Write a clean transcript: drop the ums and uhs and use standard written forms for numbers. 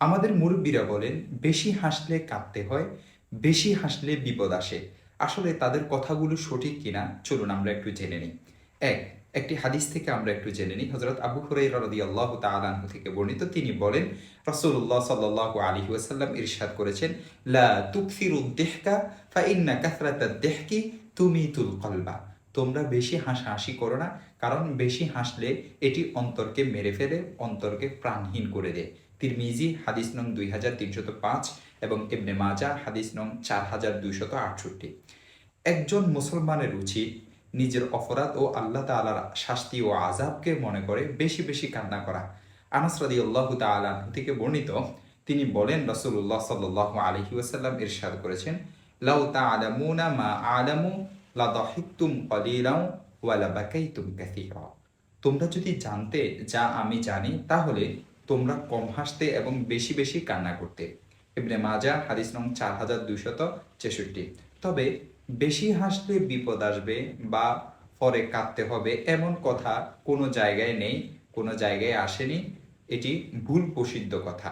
আমাদের মুরব্বীরা বলেন, বেশি হাসলে কাঁদতে হয়, বেশি হাসলে বিপদ আসে। আসলে তাদের কথাগুলো সঠিক কিনা চলুন আমরা একটু জেনে নিই। একটি হাদিস থেকে আমরা একটু জেনে নিই। হযরত আবু হুরায়রা রাদিয়াল্লাহু তাআলা আনহু থেকে বর্ণিত, তিনি বলেন, রাসূলুল্লাহ সাল্লাল্লাহু আলাইহি ওয়াসাল্লাম ইরশাদ করেছেন, লা তুকসিরুদ দিহকা ফা ইন্না কাসরাতাদ দিহকি তুমিতুল কলবা। তোমরা বেশি হাসাহাসি করো না, কারণ বেশি হাসলে এটি অন্তরকে মেরে ফেলে, অন্তরকে প্রাণহীন করে দেয়। তিরমিজি হাদিস নং 2305 এবং ইবনে মাজাহ হাদিস নং 4268। একজন মুসলমানের উচিত নিজের অপরাধ ও আল্লাহ তাআলার শাস্তি ও আযাবকে মনে করে বেশি বেশি কান্না করা। আনাস রাদিয়াল্লাহু তাআলা আনহু থেকে বর্ণিত, তিনি বলেন, রাসূলুল্লাহ সাল্লাল্লাহু আলাইহি ওয়াসাল্লাম ইরশাদ করেছেন, লাউ তা'লামুনা মা আ'লামু লাদাহিকতুম কলিলাও ওয়া লাবাকাইতুম কাসীরা। তোমরা যদি জানতে যা আমি জানি, তাহলে তোমরা কম হাসতে এবং বেশি বেশি কান্না করতে। ইবনে মাজাহ হাদিস নং 4263। তবে বেশি হাসলে বিপদ আসবে বা পরে কাঁদতে হবে এমন কথা কোনো জায়গায় নেই, কোনো জায়গায় আসেনি। এটি ভুল প্রসিদ্ধ কথা।